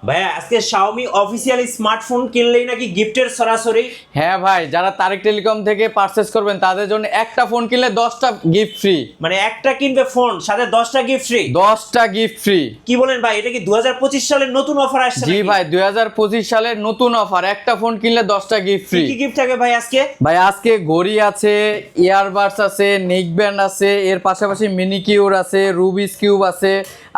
ভাইয়া আজকে Xiaomi official smartphone কিনলেই নাকি গিফটের সরাসরি। হ্যাঁ ভাই, যারা তারেক টেলিকম থেকে পারচেজ করবেন তাদের জন্য একটা ফোন কিনলে 10টা গিফট ফ্রি। মানে একটা কিনবে ফোন সাথে 10টা গিফট ফ্রি। 10টা গিফট ফ্রি। কি বলেন ভাই, এটা কি 2025 সালের নতুন অফার আসছে জি নাকি? ভাই, 2025 সালের নতুন অফার, একটা ফোন কিনলে 10টা গিফট ফ্রি। কি গিফট থাকে ভাই আজকে? ভাই আজকে ঘড়ি আছে, ইয়ারবাডস আছে, নেক ব্যান্ড আছে, এর পাশাপাশি মিনি কিউর আছে, রুবিস কিউব আছে,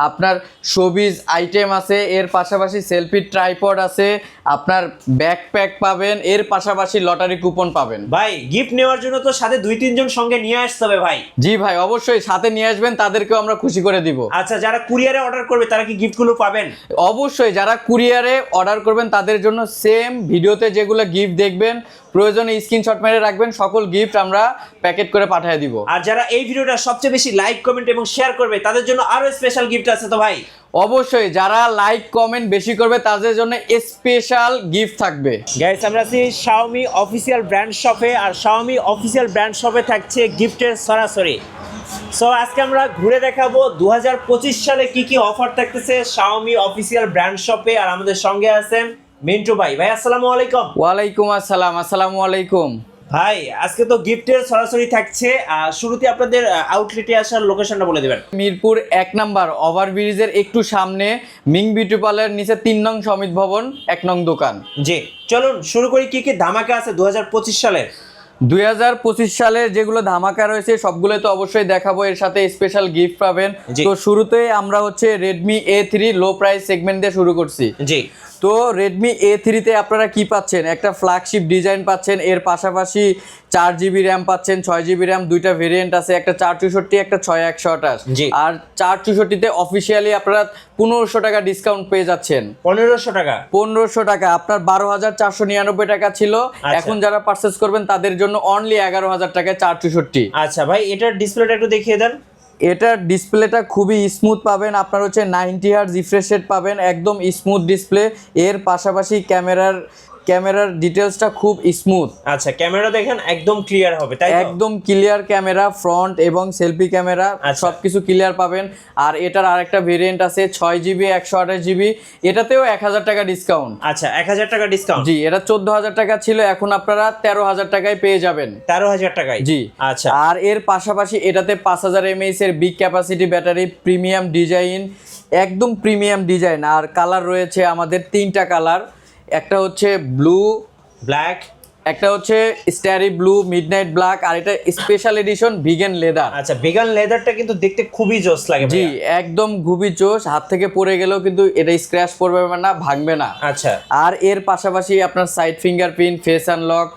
আপনার শোবিজ আইটেম আছে, এর পাশাপাশি সেলফি ট্রাইপড আছে, আপনার ব্যাকপ্যাক পাবেন, এর পাশাপাশি লটারি কুপন পাবেন। ভাই গিফট নেওয়ার জন্য তো সাথে 2-3 জন সঙ্গে নিয়ে আসতে হবে ভাই। জি ভাই, অবশ্যই সাথে নিয়ে আসবেন, তাদেরকেও আমরা খুশি করে দিব। আচ্ছা, যারা কুরিয়ারে অর্ডার করবে তারা কি গিফটগুলো পাবেন? অবশ্যই যারা কুরিয়ারে অর্ডার করবেন তাদের জন্য সেম ভিডিওতে যেগুলো গিফট দেখবেন, প্রয়োজনে স্ক্রিনশট মেরে রাখবেন, সকল গিফট আমরা প্যাকেট করে পাঠিয়ে দিব। আর যারা এই ভিডিওটা সবচেয়ে বেশি লাইক কমেন্ট এবং শেয়ার করবে তাদের জন্য আরো স্পেশাল গিফট আছে তো ভাই। অবশ্যই যারা লাইক কমেন্ট বেশি করবে তাদের জন্য স্পেশাল গিফট থাকবে। গাইস, আমরা আছি Xiaomi অফিসিয়াল ব্র্যান্ড শপে, আর Xiaomi অফিসিয়াল ব্র্যান্ড শপে থাকছে গিফটের সরাসরি। সো আজকে আমরা ঘুরে দেখাবো 2025 সালে কি কি অফার থাকতেছে Xiaomi অফিসিয়াল ব্র্যান্ড শপে। আর আমাদের সঙ্গে আছেন মিন্টু ভাই। ভাই আসসালামু আলাইকুম। ওয়ালাইকুম আসসালাম। আসসালামু আলাইকুম ভাই আজকে তো গিফটের সরাসরি থাকছে। শুরুতে আপনাদের আউটলেটে আসার লোকেশনটা বলে দেবেন। মিরপুর 1 নাম্বার ওভারব্রিজের একটু সামনে মিং বিউটি পার্লার নিচে 3 নং সমিত ভবন 1 নং দোকান। জি, চলুন শুরু করি। কি কি ধামাকা আছে 2025 সালের? 2025 সালের যেগুলো ধামাকা রয়েছে সবগুলো তো অবশ্যই দেখাবো, এর সাথে স্পেশাল গিফট পাবেন। জি। তো শুরুতেই আমরা হচ্ছে Redmi A3 low price segment দিয়ে শুরু করছি। জি। তো Redmi A3 তে আপনারা কি পাচ্ছেন? একটা ফ্ল্যাগশিপ ডিজাইন পাচ্ছেন, এর পাশাপাশি 4GB র্যাম পাচ্ছেন, 6GB র্যাম, দুইটা ভেরিয়েন্ট আছে, একটা 464 একটা 6128। জি। আর 464 তে অফিসিয়ালি আপনারা 1500 টাকা ডিসকাউন্ট পেয়ে যাচ্ছেন। 1500 টাকা। 1500 টাকা, আপনার 12,499 টাকা ছিল। আচ্ছা। এখন যারা পারচেজ করবেন তাদের জন্য অনলি 11,000 টাকায় 464। আচ্ছা ভাই, এটার ডিসপ্লেটা একটু দেখিয়ে দেন। এটার ডিসপ্লেটা খুবই স্মুথ পাবেন, আপনার হচ্ছে 90 হার্জ রিফ্রেশ রেট পাবেন, একদম স্মুথ ডিসপ্লে। এর পাশাপাশি ক্যামেরার ডিটেলসটা খুব স্মুথ। আচ্ছা, ক্যামেরা দেখেন একদম ক্লিয়ার হবে, তাই তো? একদম ক্লিয়ার ক্যামেরা, ফ্রন্ট এবং সেলফি ক্যামেরা আচ্ছা। সবকিছু ক্লিয়ার পাবেন। আর এটার আরেকটা ভেরিয়েন্ট আছে 6GB 128GB, এটাতেও 1000 টাকা ডিসকাউন্ট। আচ্ছা, 1000 টাকা ডিসকাউন্ট। জি, এটা 14000 টাকা ছিল, এখন আপনারা 13000 টাকায় পেয়ে যাবেন। 13000 টাকায়। জি। আচ্ছা। আর এর পাশাপাশি এটাতে 5000 mAh এর big capacity battery, premium design, একদম প্রিমিয়াম ডিজাইন। আর কালার রয়েছে আমাদের 3টা কালার, একটা হচ্ছে ব্লু, ব্ল্যাক, একটা হচ্ছে স্টারি ব্লু, মিডনাইট ব্ল্যাক, আর এটা স্পেশাল এডিশন ভিগান লেদার। আচ্ছা, ভিগান লেদারটা কিন্তু দেখতে খুবই জোস লাগে জি, ভাইয়া। একদম খুবই জোশ, হাত থেকে পড়ে গেলেও কিন্তু এটা স্ক্র্যাচ পড়বে না, ভাঙবে না। আচ্ছা। আর এর পাশাপাশি আপনার সাইড ফিঙ্গারপ্রিন্ট, ফেস আনলক,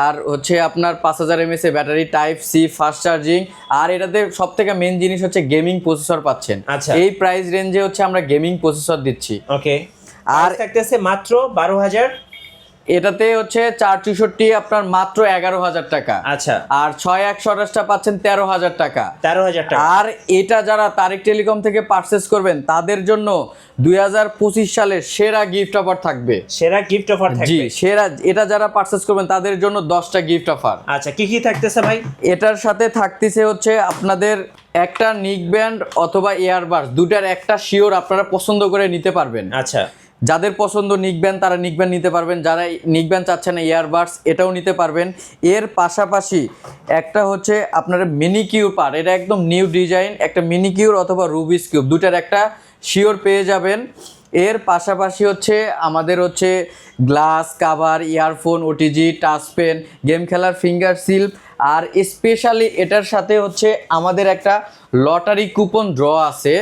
আর হচ্ছে আপনার 5000 mAh এর battery, type C, fast charging. আর এটাতে সব থেকে মেন জিনিস হচ্ছে গেমিং প্রসেসর পাচ্ছেন। আচ্ছা। এই প্রাইস রেঞ্জে হচ্ছে আমরা গেমিং প্রসেসর দিচ্ছি। ওকে। আর আর থাকতেছে মাত্র 12000। এটাতে হচ্ছে 464 আপনার মাত্র 11000 টাকা। আচ্ছা। আর 6128টা পাচ্ছেন 13000 টাকা। 13000 টাকা। আর এটা যারা তারেক টেলিকম থেকে পারচেজ করবেন তাদের জন্য 2025 সালের সেরা গিফট অফার থাকবে। সেরা গিফট অফার জি, থাকবে। সেরা, এটা যারা পারচেজ করবেন তাদের জন্য 10টা গিফট অফার। আচ্ছা, কি কি থাকতেছে ভাই? এটার সাথে থাকতেছে হচ্ছে আপনাদের একটা নিক ব্যান্ড অথবা ইয়ারবাডস, দুটার একটা শিওর আপনারা পছন্দ করে নিতে পারবেন। আচ্ছা। যাদের পছন্দ নিক ব্যান্ড তারা নিক ব্যান্ড নিতে পারবেন, যারা নিক ব্যান্ড চাচ্ছেন না ইয়ারবাডস এটাও নিতে পারবেন। এর পাশাপাশি একটা হচ্ছে আপনার মিনি কিউর পার, এটা একদম নিউ ডিজাইন, একটা মিনি কিউর অথবা রুবিস কিউব, দুটার একটা শিওর পেয়ে যাবেন। এর পাশাপাশি হচ্ছে আমাদের হচ্ছে glass cover, earphone, OTG, touch pen, game খেলার ফিঙ্গার সিল্প। আর স্পেশালি এটার সাথে হচ্ছে আমাদের একটা লটারি কুপন ড্র আছে।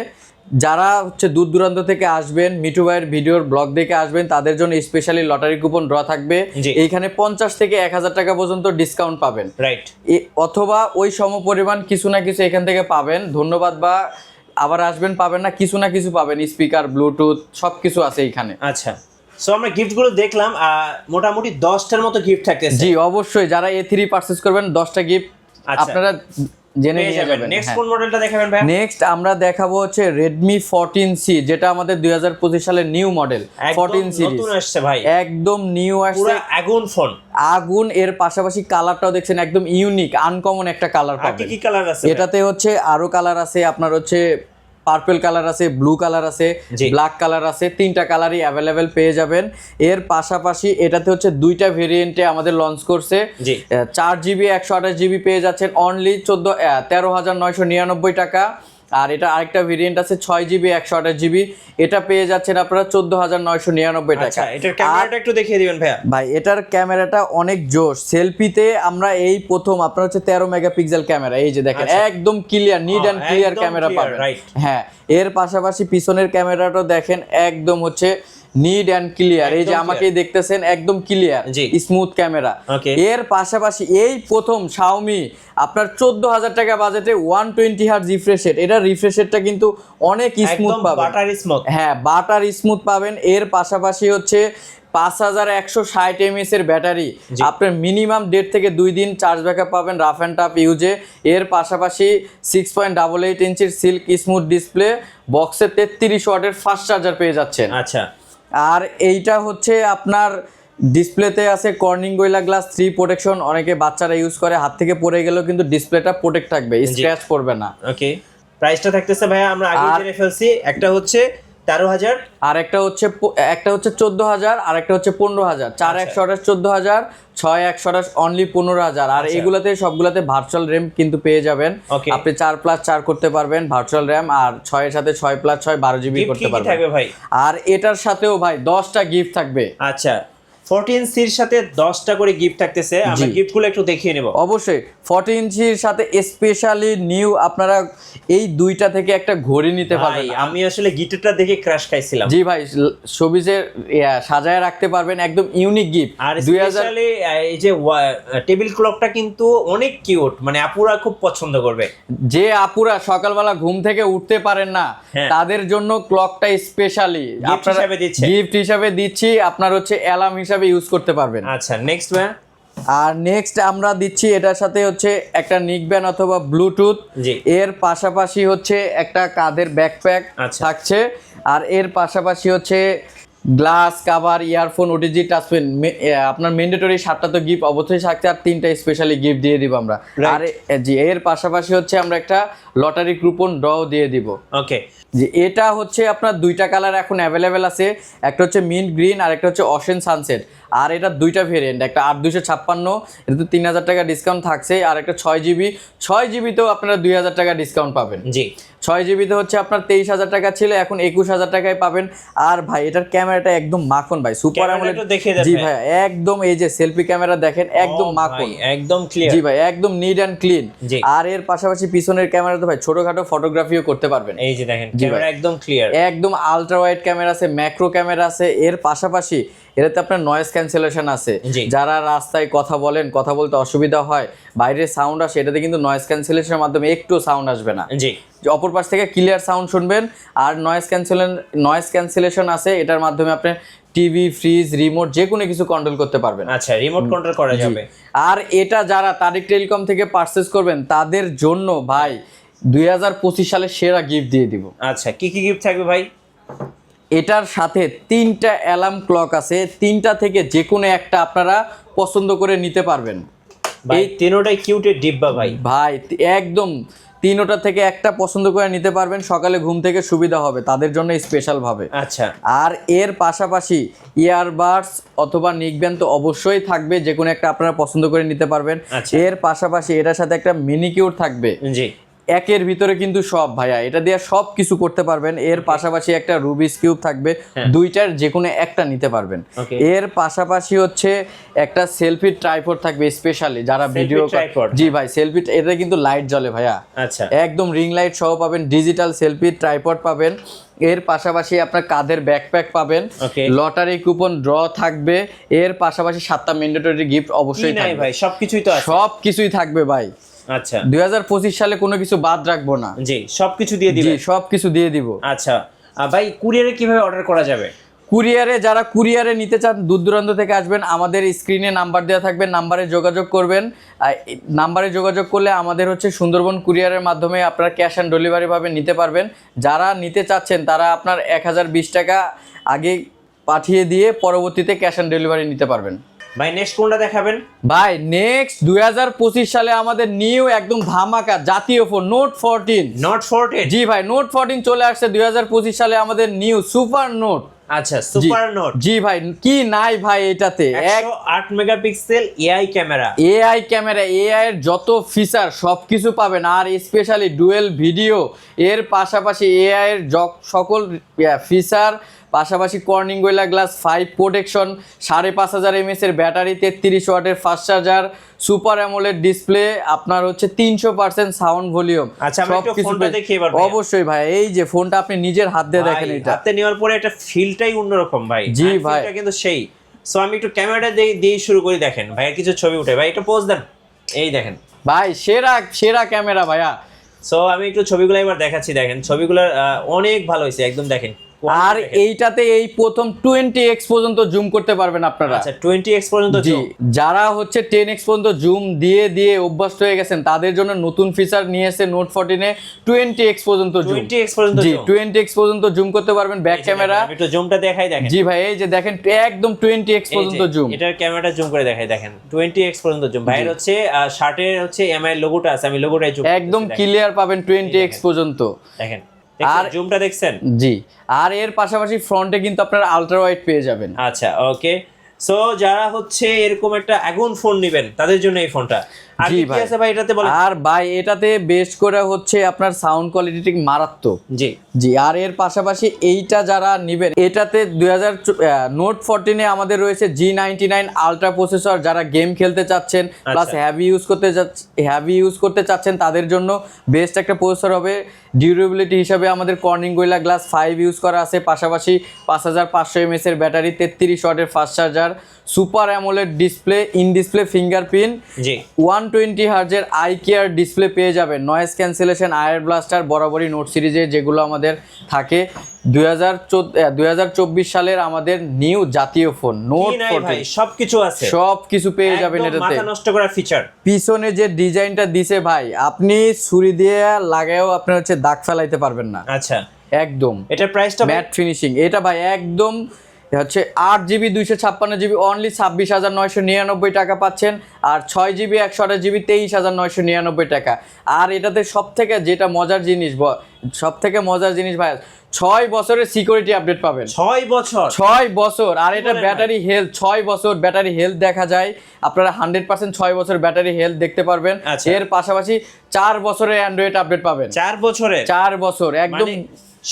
যারা হচ্ছে দূর দূরান্ত থেকে আসবেন, মিঠু ভাইয়ের ভিডিওর ব্লগ দেখে আসবেন, তাদের জন্য স্পেশালি লটারি কুপন ড্র থাকবে। জি। এইখানে 50 থেকে 1000 টাকা পর্যন্ত ডিসকাউন্ট পাবেন। রাইট। অথবা ওই সমপরিমাণ কিছু না কিছু এখান থেকে পাবেন। ধন্যবাদ, বা আবার আসবেন পাবেন না, কিছু না কিছু পাবেন, স্পিকার, ব্লুটুথ সব কিছু আছে এইখানে। আচ্ছা। সো আমরা গিফটগুলো দেখলাম, মোটামুটি 10টার মতো গিফট থাকতেছে। জি, অবশ্যই যারা A3 পারচেজ করবেন 10টা গিফট আচ্ছা। আপনারা জেনে পেয়ে নিয়ে যাবেন। যাবেন। নেক্সট কোন মডেলটা দেখাবেন ভাই? নেক্সট আমরা দেখাবো হচ্ছে Redmi 14C, যেটা আমাদের 2025 সালের নিউ মডেল 14 সিরিজ। নতুন আসছে ভাই, একদম নিউ পুরো আসছে, আগুন ফোন। আগুন। এর পাশাপাশি কালারটাও দেখছেন একদম ইউনিক, আনকমন একটা কালার আর কি পাবেন। কি কালার আছে? এটাতে হচ্ছে আরো কালার আছে, আপনার হচ্ছে পার্পল কালার আছে, ব্লু কালার আছে, জি। ব্ল্যাক কালার আছে, তিনটা কালারই অ্যাভেলেবেল পেয়ে যাবেন। এর পাশাপাশি এটাতে হচ্ছে দুইটা ভেরিয়েন্টে আমাদের লঞ্চ করছে। জি। 4GB 128GB পেয়ে যাচ্ছেন অনলি 13,999 টাকা। আর এটা আরেকটা ভেরিয়েন্ট আছে 6GB 128GB, এটা পেয়ে যাচ্ছেন আপনারা 14,999 টাকা। আচ্ছা, এটার ক্যামেরাটা একটু দেখিয়ে দিবেন ভাইয়া। ভাই এটার ক্যামেরাটা অনেক জোশ। সেলফিতে আমরা এই প্রথম আপনার হচ্ছে 13 মেগাপিক্সেল ক্যামেরা, এই যে দেখেন আচ্ছা। একদম ক্লিয়ার, নিট অ্যান্ড ক্লিয়ার একদম ক্যামেরা clear, পাবেন। right. হ্যাঁ, এর পাশাপাশি পিছনের ক্যামেরাটাও দেখেন একদম হচ্ছে নিট অ্যান্ড ক্লিয়ার, এই যে একদম আমাকেই দেখতেছেন একদম ক্লিয়ার, জি। Smooth camera. Okay. এর পাশাপাশি এই প্রথম শাওমি আপনার 14,000 টাকা বাজেটে 120 Hz রিফ্রেশ রেট, এটা রিফ্রেশ রেটটা কিন্তু অনেক স্মুথ একদম পাবেন, বাটার স্মুথ। হ্যাঁ বাটার স্মুথ পাবেন। এর পাশাপাশি হচ্ছে 5160 mAh এর ব্যাটারি, জি। আপনার মিনিমাম 1.5 থেকে 2 দিন চার্জ ব্যাকআপ পাবেন রাফ অ্যান্ড টাফ ইউজে। এর পাশাপাশি 6.88 ইঞ্চির সিল্ক স্মুথ ডিসপ্লে, বক্সে 33 ওয়াটের ফাস্ট চার্জার পেয়ে যাচ্ছেন। আচ্ছা, আর এইটা হচ্ছে আপনার ডিসপ্লেতে আছে কর্নিং গোরিলা গ্লাস 3 প্রোটেকশন, অনেকে বাচ্চারা ইউজ করে, হাত থেকে পড়ে গেলেও কিন্তু ডিসপ্লেটা প্রোটেক্ট থাকবে, স্ক্র্যাচ পড়বে না। ওকে। প্রাইসটা থাকতেছে ভাইয়া আমরা আগে আর- জেনে ফেলছি, একটা হচ্ছে 13,000, আর একটা হচ্ছে 14,000, আর একটা হচ্ছে 15,000। 4/128 14,000, 6/128 অনলি 15,000। আর আচ্ছা। এগুলাতে সবগুলাতে ভার্চুয়াল র্যাম কিন্তু পেয়ে যাবেন। Okay. আপনি 4+4 করতে পারবেন ভার্চুয়াল র্যাম, আর 6 এর সাথে 6+6 12GB গিফট করতে কি কি পারবেন। থাকবে ভাই? আর এটার সাথেও ভাই 10টা গিফট থাকবে। আচ্ছা, 14C-র সাথে 10টা করে গিফট থাকতেছে, আমরা জি। গিফটগুলো একটু দেখিয়ে নেব। অবশ্যই 14 ইঞ্চির সাথে স্পেশালি নিউ আপনারা এই দুইটা থেকে একটা ঘড়ি নিতে ভাই পারবেন। আমি আসলে গিটারটা দেখে ক্র্যাশ খাইছিলাম। জি ভাই, শোবিজে সাজায় রাখতে পারবেন, একদম ইউনিক গিফট। আর স্পেশালি এই যে টেবিল ক্লকটা কিন্তু অনেক কিউট, মানে আপুরা খুব পছন্দ করবে। যে আপুরা সকালবেলা ঘুম থেকে উঠতে পারেন না, হ্যাঁ। তাদের জন্য ক্লকটা স্পেশালি হিসাবে দিচ্ছে। গিফট হিসাবে দিচ্ছি, আপনার হচ্ছে অ্যালার্ম হিসাবে ইউজ করতে পারবেন। আচ্ছা, নেক্সট ভাই। আর নেক্সট আমরা দিচ্ছি এটার সাথে হচ্ছে একটা নিকব্যান্ড অথবা ব্লুটুথ, জি। এর পাশাপাশি হচ্ছে একটা কাঁধের ব্যাকপ্যাক আচ্ছা। থাকছে, আর এর পাশাপাশি হচ্ছে glass cover, earphone, OTG touch pen. আপনার ম্যান্ডেটরি 7টা তো গিফট অবশ্যই থাকছে, আর 3টা স্পেশালি গিফট দিয়ে দিব আমরা। Right. আর জি, এর পাশাপাশি হচ্ছে আমরা একটা লটারি কুপন ড্র দিয়ে দিব। ওকে। যে এটা হচ্ছে আপনার দুইটা কালার এখন অ্যাভেলেবেল আছে, একটা হচ্ছে মিন্ট গ্রিন আর একটা হচ্ছে অশেন সানসেট। আর এটা দুইটা ভেরিয়েন্ট, একটা 8,256, এটা তো 3,000 টাকা ডিসকাউন্ট থাকছে, আর একটা 6GB তেও আপনারা 2,000 টাকা ডিসকাউন্ট পাবেন। জি। 6GB হচ্ছে আপনার 23,000 টাকা ছিল, এখন 21,000 টাকায় পাবেন। আর ভাই এটার ক্যামেরাটা একদম মাখন ভাই, সুপার ক্যামেরাটা অ্যামোলেড। একটু দেখিয়ে দেন জি ভাই। ভাই, একদম এই যে সেলফি ক্যামেরা দেখেন একদম ও মাখন। ভাই, একদম ক্লিয়ার। জি ভাই, একদম নিট অ্যান্ড ক্লিন। জি। আর এর পাশাপাশি পিছনের ক্যামেরাতে ভাই ছোটখাটো ফটোগ্রাফিও করতে পারবেন। এই যে দেখেন জি ক্যামেরা ভাই। একদম ক্লিয়ার। একদম আলট্রা ওয়াইড ক্যামেরা আছে, ম্যাক্রো ক্যামেরা আছে। এর পাশাপাশি এটাতে আপনার নয়েজ ক্যান্সেলেশন আছে, জি। যারা রাস্তায় কথা বলেন, কথা বলতে অসুবিধা হয়, বাইরে সাউন্ড আসে, এটাতে কিন্তু নয়েজ ক্যান্সেলেশনের মাধ্যমে একটু সাউন্ড আসবে না, জি। যে অপর পাশ থেকে ক্লিয়ার সাউন্ড শুনবেন। আর নয়েজ ক্যান্সেলেশন আছে, এটার মাধ্যমে আপনি টিভি, ফ্রিজ, রিমোট যে কোনো কিছু কন্ট্রোল করতে পারবেন। আচ্ছা, রিমোট কন্ট্রোল করা জি। যাবে। আর এটা যারা তারিক টেলিকম থেকে পারচেজ করবেন তাদের জন্য ভাই 2025 সালে সেরা গিফট দিয়ে দিব। আচ্ছা, কি কি গিফট থাকবে ভাই? এটার সাথে 3টা অ্যালার্ম ক্লক আছে, 3টা থেকে যে কোনো একটা আপনারা পছন্দ করে নিতে পারবেন। ভাই তিনোটাই কিউটের ডিব্বা ভাই। ভাই একদম 3টা থেকে একটা পছন্দ করে নিতে পারবেন, সকালে ঘুম থেকে সুবিধা হবে তাদের জন্য স্পেশাল ভাবে। আচ্ছা। আর এর পাশাপাশি ইয়ারবাডস অথবা নিকব্যান্ড তো অবশ্যই থাকবে, যে কোনো একটা আপনারা পছন্দ করে নিতে পারবেন। আচ্ছা। এর পাশাপাশি এটার সাথে একটা মিনিকিউর থাকবে, জি। একের ভিতরে কিন্তু সব ভাইয়া, এটা দিয়ে সব কিছু করতে পারবেন। এর পাশাপাশি একটা রুবিস কিউব থাকবে, হ্যাঁ। দুইটার যে কোনো একটা নিতে পারবেন। Okay. এর পাশাপাশি হচ্ছে একটা সেলফি ট্রাইপড থাকবে স্পেশালি যারা ভিডিও। tripod? জি ভাই, সেলফি, এটা কিন্তু লাইট জ্বলে ভাইয়া, আচ্ছা। একদম রিং লাইট সহ পাবেন, ডিজিটাল সেলফি ট্রাইপড পাবেন। এর পাশাপাশি আপনার কাঁধের ব্যাকপ্যাক পাবেন, Okay. লটারি কুপন ড্র থাকবে। এর পাশাপাশি 7টা ম্যান্ডেটরি গিফট কি অবশ্যই নাই থাকবে, ভাই, সবকিছুই তো আছে। সব কিছুই থাকবে ভাই। আচ্ছা। 2025 সালে কোনো কিছু বাদ রাখবো না। জি, সবকিছু দিয়ে জি, দিবেন। সব কিছু দিয়ে দিব। আচ্ছা, ভাই কুরিয়ারে কিভাবে অর্ডার করা যাবে? কুরিয়ারে, যারা কুরিয়ারে নিতে চান দূর দূরান্ত থেকে আসবেন, আমাদের স্ক্রিনে নাম্বার দেওয়া থাকবে, নাম্বারে যোগাযোগ করবেন। নাম্বারে যোগাযোগ করলে আমাদের হচ্ছে সুন্দরবন কুরিয়ারের মাধ্যমে আপনারা ক্যাশ অন ডেলিভারি ভাবে নিতে পারবেন। যারা নিতে চাচ্ছেন তারা আপনার 1020 টাকা আগে পাঠিয়ে দিয়ে পরবর্তীতে ক্যাশ অন ডেলিভারি নিতে পারবেন। ভাই নেক্সট কোনটা দেখাবেন? ভাই নেক্সট 2025 সালে আমাদের নিউ একদম ধামাকা জাতীয় ফোন নোট 14। নোট 14? জি ভাই নোট 14 চলে আসছে 2025 সালে আমাদের নিউ সুপার নোট। আচ্ছা সুপার নোট। জি ভাই কি নাই ভাই এটাতে 108 মেগাপিক্সেল এআই ক্যামেরা, এআই এর যত ফিচার সবকিছু পাবেন, আর স্পেশালি ডুয়েল ভিডিও, এর পাশাপাশি এআই এর সকল ফিচার, পাশাপাশি Corning gorilla glass 5 protection, 5500 MS এর ব্যাটারি, 33 ওয়াটের fast charger, super AMOLED display, আপনার হচ্ছে 300% সাউন্ড ভলিউম। আচ্ছা আমি একটু ফোনটা দেখি এবার। অবশ্যই ভাই, এই যে ফোনটা আপনি নিজের হাত দিয়ে দেখেন, এটা হাতে নেওয়ার পরে একটা ফিলটাই অন্যরকম ভাই। জি ভাই এটা কিন্তু সেই। সো আমি একটু ক্যামেরাটা দিয়ে শুরু করি, দেখেন ভাইয়ের কিছু ছবি উঠে, ভাই একটু পোজ দেন, এই দেখেন ভাই সেরা ক্যামেরা ভাইয়া। সো আমি একটু ছবিগুলো এবার দেখাচ্ছি, দেখেন ছবিগুলো অনেক ভালো হয়েছে একদম, দেখেন। আর এইটাতে এই প্রথম 20x পর্যন্ত জুম করতে পারবেন আপনারা। আচ্ছা 20x পর্যন্ত জুম। যারা হচ্ছে 10x পর্যন্ত জুম দিয়ে দিয়ে অভ্যস্ত হয়ে গেছেন তাদের জন্য নতুন ফিচার নিয়ে এসে নোট 14 এ 20x পর্যন্ত জুম। 20x পর্যন্ত জি জুম। 20x পর্যন্ত জুম করতে পারবেন ব্যাক ক্যামেরা। আমি একটু জুমটা দেখাই, দেখেন। জি ভাই এই যে দেখেন একদম 20x পর্যন্ত জুম। এটার ক্যামেরাটা জুম করে দেখাই, দেখেন 20x পর্যন্ত জুম। ভাইয়ের হচ্ছে শার্টের হচ্ছে এমআই লোগোটা আছে, আমি লোগোটাই জুম একদম ক্লিয়ার পাবেন 20x পর্যন্ত, দেখেন। আর জুমটা দেখছেন? জি, আর এর পাশাপাশি ফ্রন্টে কিন্তু আপনারা আলট্রা ওয়াইড পেয়ে যাবেন। আচ্ছা ওকে। সো যারা হচ্ছে এরকম একটা আগুন ফোন নেবেন তাদের জন্য এই ফোনটা। আর কি আছে ভাই এটাতে বলেন? আর ভাই এটাতে বেস্ট করে হচ্ছে আপনার সাউন্ড কোয়ালিটি ঠিক মারাত্মক। জি জি, আর এর পাশাপাশি এইটা যারা নেবেন, এটাতে নোট 14 এ আমাদের রয়েছে G99 আলট্রা প্রসেসর। যারা গেম খেলতে চাচ্ছেন প্লাস হেভি ইউজ করতে চাচ্ছেন তাদের জন্য বেস্ট একটা প্রসেসর হবে। ডিউরেবিলিটি হিসাবে আমাদের কর্নিং গোরিলা গ্লাস 5 ইউজ করা আছে, পাশাপাশি 5500 এমএস এর ব্যাটারি, 33 ওয়াটের fast charger, super AMOLED display, in display fingerprint, জি 120 হার্জের আই কেয়ার ডিসপ্লে পেয়ে যাবেন, নয়েজ ক্যান্সেলেশন, আয়ার ব্লাস্টার বরাবরই নোট সিরিজে যেগুলো আমাদের থাকে। 2024 সালের আমাদের নিউ জাতীয় ফোন নোট 14 সবকিছু আছে, সবকিছু পেয়ে যাবেন এটাতে। মাথা নষ্ট করা ফিচার। পিছনে যে ডিজাইনটা দিছে ভাই, আপনি ছুরি দিয়ে লাগায়ও আপনার হচ্ছে দাগ ফেলাইতে পারবেন না। আচ্ছা একদম। এটার প্রাইসটা ম্যাট ফিনিশিং, এটা ভাই একদম হচ্ছে 8GB 256GB অনলি 26,999 টাকা পাচ্ছেন, আর 6GB 128GB 23,999 টাকা। আর এটাতে সবথেকে যেটা মজার জিনিস, সবথেকে মজার জিনিস ভাই, 6 বছরের সিকিউরিটি আপডেট পাবেন। 6 বছর। আর এটা ব্যাটারি হেলথ 6 বছর ব্যাটারি হেলথ দেখা যায়, আপনারা 100% 6 বছর ব্যাটারি হেলথ দেখতে পারবেন। এর পাশাপাশি 4 বছরের অ্যান্ড্রয়েড আপডেট পাবেন। 4 বছর একদম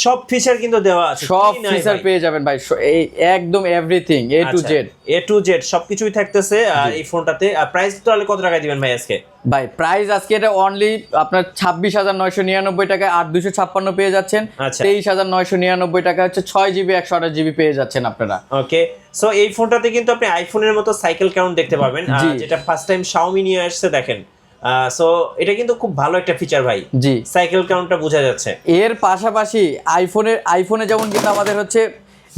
সব ফিচার কিন্তু দেওয়া আছে, সব ফিচার পেয়ে যাবেন ভাই, এই একদম এভরিথিং A to Z সবকিছুই থাকতেছে আর এই ফোনটাতে। আর প্রাইস তাহলে কত টাকা দিবেন ভাই আজকে? ভাই প্রাইস আজকে এটা অনলি আপনার 26,999 টাকায় 8,256 পেয়ে যাচ্ছেন। 23,999 টাকা হচ্ছে 6GB 128GB পেয়ে যাচ্ছেন আপনারা। ওকে, সো এই ফোনটাতে কিন্তু আপনি আইফোনের মতো সাইকেল কাউন্ট দেখতে পাবেন, যেটা ফার্স্ট টাইম Xiaomi নিয়ে আসছে, দেখেন। সো এটা কিন্তু খুব ভালো একটা ফিচার ভাই। জি, সাইকেল কাউন্টটা বোঝা যাচ্ছে। এর পাশাপাশি আইফোনে যেমন কিন্তু আমাদের হচ্ছে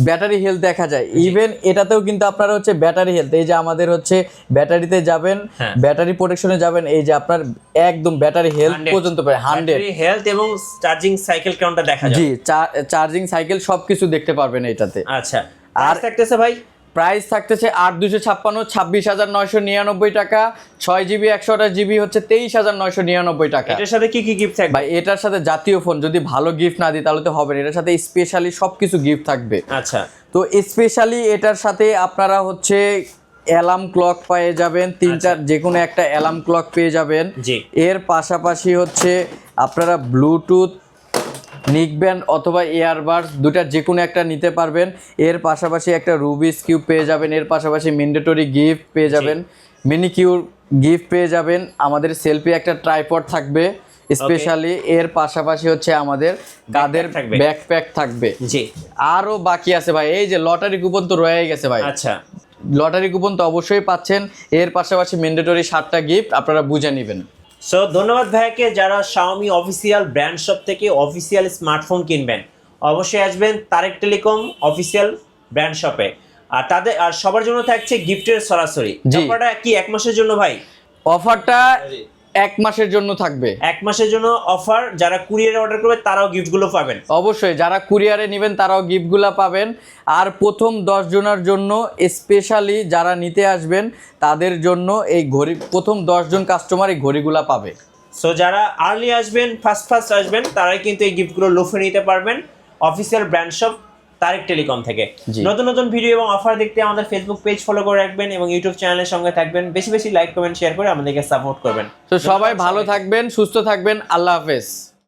ব্যাটারি হেলথ দেখা যায়, ইভেন এটাতেও কিন্তু আপনারা হচ্ছে ব্যাটারি হেলথ, এই যে আমাদের হচ্ছে ব্যাটারিতে যাবেন, ব্যাটারি প্রোটেকশনে যাবেন, এই যে আপনার একদম ব্যাটারি হেলথ পর্যন্ত পায় 100 হেলথ এবং চার্জিং সাইকেল কাউন্টটা দেখা যায়। জি, চার্জিং সাইকেল সবকিছু দেখতে পারবেন এটাতে। আচ্ছা, আর থাকতেছে ভাই প্রাইস থাকতেছে 8,256 26,999 টাকা, 6GB 128GB হচ্ছে 23,999 টাকা। এটার সাথে কি কি গিফট থাকবে ভাই? এটার সাথে জাতীয় ফোন, যদি ভালো গিফট না দিই তাহলে তো হবে না, এটার সাথে স্পেশালি সবকিছু গিফট থাকবে। আচ্ছা, তো স্পেশালি এটার সাথে আপনারা হচ্ছে অ্যালার্ম ক্লক পেয়ে যাবেন, 3-4 যে কোনো একটা অ্যালার্ম ক্লক পেয়ে যাবেন। এর পাশাপাশি হচ্ছে আপনারা ব্লুটুথ, নিকব্যান্ড অথবা ইয়ারবাডস দুটার যে কোনো একটা নিতে পারবেন। এর পাশাপাশি একটা রুবিস কিউব পেয়ে যাবেন, এর পাশাপাশি ম্যান্ডেটরি গিফট পেয়ে যাবেন, মিনিকিউর গিফট পেয়ে যাবেন, আমাদের সেলফি একটা ট্রাইপড থাকবে স্পেশালি। এর পাশাপাশি হচ্ছে আমাদের কাঁধের ব্যাকপ্যাক থাকবে। জি, আরও বাকি আছে ভাই, এই যে লটারি কুপন তো রয়ে গেছে ভাই। আচ্ছা, লটারি কুপন তো অবশ্যই পাচ্ছেন। এর পাশাপাশি ম্যান্ডেটরি 7টা গিফট আপনারা বুঝে নেবেন। সো ধন্যবাদ ভাইকে। যারা Xiaomi অফিসিয়াল ব্র্যান্ড শপ থেকে অফিসিয়াল স্মার্টফোন কিনবেন অবশ্যই আসবেন তারেক টেলিকম অফিসিয়াল ব্র্যান্ড শপে। আর সবার জন্য থাকছে গিফটের সরাসরি। অফারটা কি 1 মাসের জন্য ভাই? অফারটা 1 মাসের জন্য থাকবে। 1 মাসের জন্য অফার, যারা কুরিয়ারে অর্ডার করবে তারাও গিফটগুলো পাবেন। অবশ্যই যারা কুরিয়ারে নেবেন তারাও গিফটগুলো পাবেন। আর প্রথম 10 জনের জন্য স্পেশালি যারা নিতে আসবেন তাদের জন্য এই ঘড়ি, প্রথম 10 জন কাস্টমার এই ঘড়িগুলো পাবে। সো যারা আর্লি আসবেন, ফার্স্ট আসবেন, তারাই কিন্তু এই গিফটগুলো লুফে নিতে পারবেন official brand shop Tarek telecom থেকে। জি। নতুন নতুন ভিডিও এবং অফার দেখতে আমাদের ফেসবুক পেজ ফলো করে রাখবেন এবং ইউটিউব চ্যানেলের সঙ্গে থাকবেন। বেশি বেশি লাইক কমেন্ট শেয়ার করে আমাদেরকে সাপোর্ট করবেন। তো সবাই ভালো থাকবেন, সুস্থ থাকবেন, আল্লাহ হাফেজ।